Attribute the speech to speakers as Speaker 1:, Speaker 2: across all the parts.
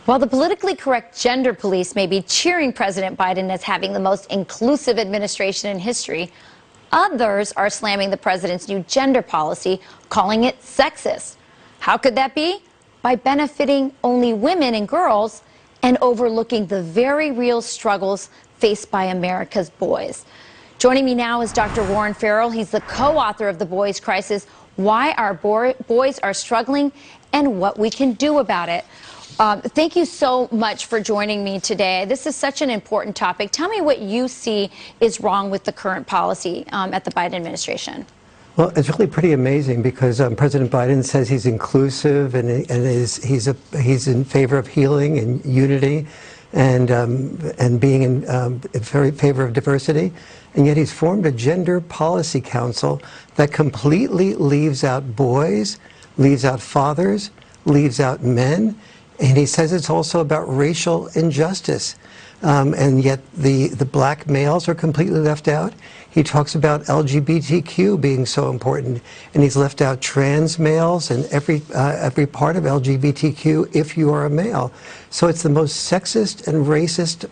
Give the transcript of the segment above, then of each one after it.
Speaker 1: While the politically correct gender police may be cheering President Biden as having the most inclusive administration in history, others are slamming the president's new gender policy, calling it sexist. How could that be? By benefiting only women and girls and overlooking the very real struggles faced by America's boys. Joining me now is Dr. Warren Farrell. He's the co-author of The Boys Crisis, Why Our Boys Are Struggling and What We Can Do About It. Thank you so much for joining me today. This is such an important topic. Tell me what you see is wrong with the current policy at the Biden administration.
Speaker 2: Well, it's really pretty amazing because President Biden says he's inclusive and he's in favor of healing and unity and being in very favor of diversity, and yet he's formed a gender policy council that completely leaves out boys, leaves out fathers, leaves out men. And he says it's also about racial injustice. And yet the black males are completely left out. He talks about LGBTQ being so important, and he's left out trans males and every part of LGBTQ if you are a male. So it's the most sexist and racist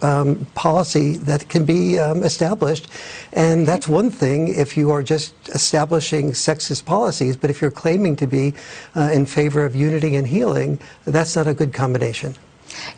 Speaker 2: policy that can be established. And that's one thing if you are just establishing sexist policies, but if you're claiming to be in favor of unity and healing, that's not a good combination.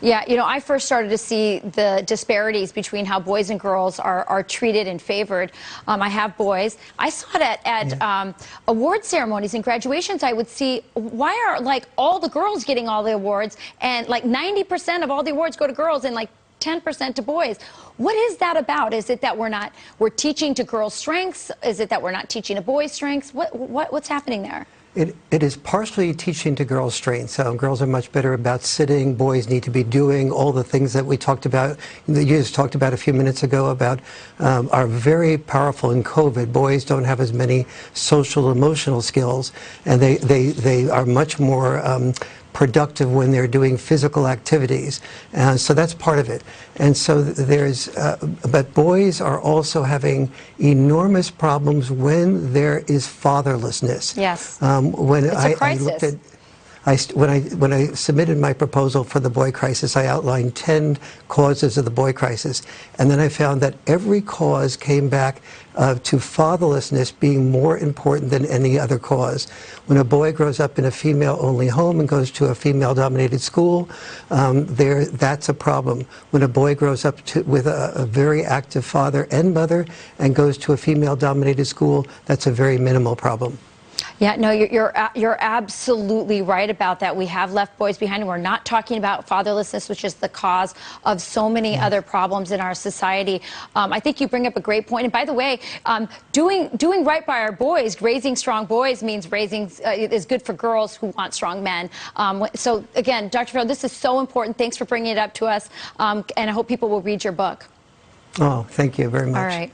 Speaker 1: Yeah, you know, I first started to see the disparities between how boys and girls are treated and favored. I have boys. I saw it at award ceremonies and graduations. I would see, why are like all the girls getting all the awards, and like 90% of all the awards go to girls and like 10% to boys. What is that about? Is it that we're teaching to girls' strengths? Is it that we're not teaching to boys' strengths? What's happening there?
Speaker 2: It is partially teaching to girls' strengths. Girls are much better about sitting. Boys need to be doing all the things that we talked about, that you just talked about a few minutes ago, about are very powerful in COVID. Boys don't have as many social, emotional skills, and they are much more productive when they're doing physical activities. So that's part of it. And so but boys are also having enormous problems when there is fatherlessness.
Speaker 1: Yes.
Speaker 2: When
Speaker 1: it's a crisis.
Speaker 2: When I submitted my proposal for the boy crisis, I outlined 10 causes of the boy crisis. And then I found that every cause came back to fatherlessness being more important than any other cause. When a boy grows up in a female-only home and goes to a female-dominated school, that's a problem. When a boy grows up with a very active father and mother and goes to a female-dominated school, that's a very minimal problem.
Speaker 1: Yeah, no, you're absolutely right about that. We have left boys behind, and we're not talking about fatherlessness, which is the cause of so many other problems in our society. I think you bring up a great point. And by the way, doing right by our boys, raising strong boys means is good for girls who want strong men. So again, Dr. Farrell, this is so important. Thanks for bringing it up to us, and I hope people will read your book.
Speaker 2: Oh, thank you very much.
Speaker 1: All right.